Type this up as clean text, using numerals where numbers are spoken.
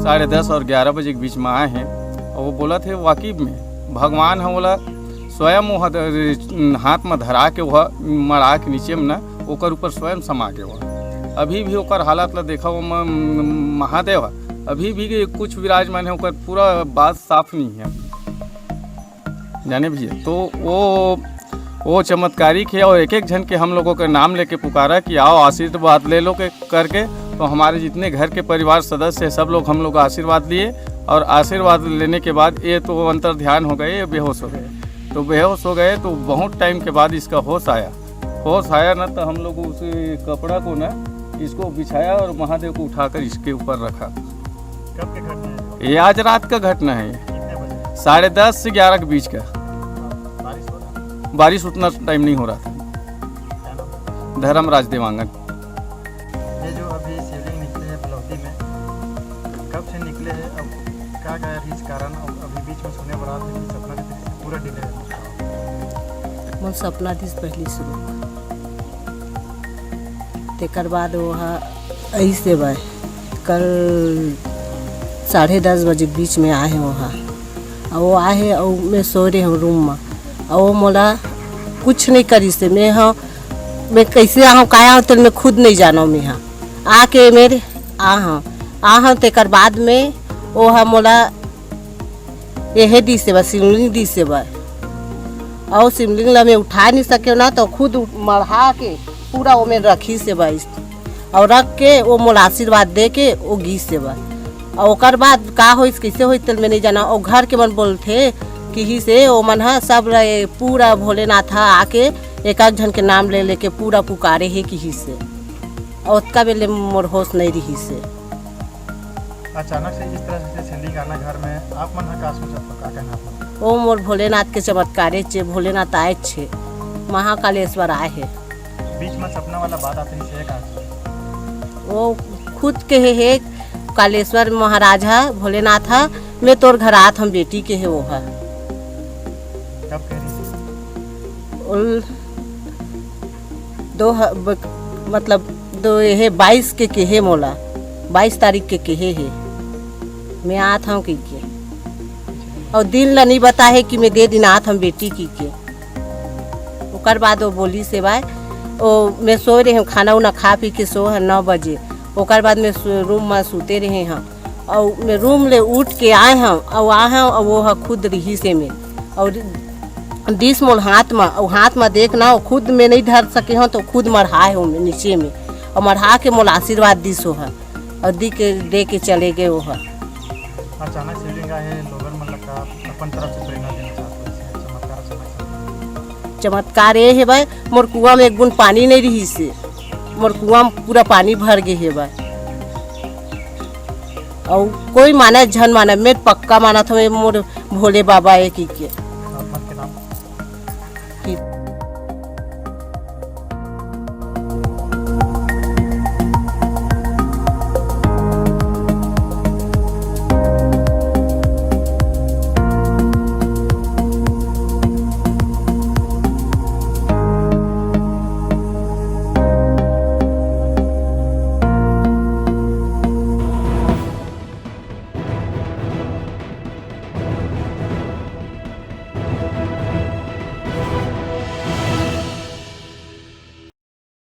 10:30 और 11 बजे के बीच में आए हैं और वो बोला थे वाकिब में भगवान है बोला स्वयं वो हाथ में धरा के वह मड़ा के नीचे में ना ओकर ऊपर स्वयं समा के वह अभी भी ओकर हालत ला देखा वो महादेव अभी भी कुछ विराजमान है ओकर पूरा बात साफ नहीं है जाने भैया। तो वो चमत्कारी के और एक जन के हम लोगों का नाम लेके पुकारा कि आओ आशीर्वाद ले लो के करके। तो हमारे जितने घर के परिवार सदस्य हैं सब लोग हम लोग आशीर्वाद लिए और आशीर्वाद लेने के बाद ये तो अंतर ध्यान हो गए, ये बेहोश हो गए। तो बेहोश हो गए तो बहुत टाइम के बाद इसका होश आया ना, तो हम लोग उस कपड़ा को ना इसको बिछाया और महादेव को उठाकर इसके ऊपर रखा। कब की घटना है? ये आज रात का घटना है, 10:30 से 11 के बीच का। बारिश उतना टाइम नहीं हो रहा था। धर्मराज देवांगन। ये जो अभी शिवलिंग निकले हैं बलौती में, कब से निकले हैं, अब क्या क्या है इस कारण? अभी बीच में सुने बड़ा था कि सपना के पूरा डिले है। मोर सपना दिस पहली शुरू तेकर बाद वहाँ ऐसे बाय कल 10:30 बजे के बीच में आए हैं वहाँ और वो आए और मैं सो रही हूँ रूम में और वो मोला कुछ नहीं करी से मैं कैसे आहूँ काया तो मैं खुद नहीं जाना। मैं यहाँ आके मेरे आहाँ तेकर बाद में वो मोला यह दी से बा शिवलिंग दी से बा और शिवलिंग ला मैं उठा नहीं सके ना, तो खुद मढ़ा के पूरा वो में रखी से बा और रख के वो मोला आशीर्वाद दे के वो घी से बा और ओकर बाद का हो कैसे हो तो मैं नहीं जाना। और घर के मन बोलते कि ही से वो मन है सब पूरा भोलेनाथ आके एक जन के नाम ले लेके पूरा पुकारे है कि ही से और उसका बेले मोर होश नहीं रही से। अचानक से इस तरह से शिवलिंग आना घर में, आप मन का सोचा तो का कहना आप? वो मोर भोलेनाथ के चमत्कारे छे, भोलेनाथ आए छे, महाकालेश्वर आए है। बीच में सपना वाला बात आती है का? वो खुद के है कालेश्वर महाराज है भोलेनाथ है, मैं तोर घर आत हम बेटी के है वो है। कब कह रही? दो ये 22 के है मोला 22 तारीख के है मैं आत हूँ की के और दिन ला नहीं बता है कि मैं दे दिन आत हम बेटी की के। ओकर बाद वो बोली से भाई ओ मैं सो रहे हूँ, खाना उना खा पी के सो है 9 बजे। ओकर बाद में रूम में सूते रहे हैं और मैं रूम ले उठ के आए हैं और वो है खुद रही से में और डिस मोल हाथ में देखना खुद में नहीं धर सके हैं तो खुद मढ़ाए हो नीचे में और मढ़ा के मोल आशीर्वाद दिस हो है और दे के चले गए वो है। अचानक शिवलिंग आए लोगन मन लगा अपन तरफ से प्रेरणा देना चाहते हैं। चमत्कार ये है भाई मोर कुआं में एक बूंद पानी नहीं रही से, मोर कुआं में पूरा पानी भर गए है भाई और कोई माना झन माना मैं पक्का माना था मैं मोर भोले बाबा एक ही के।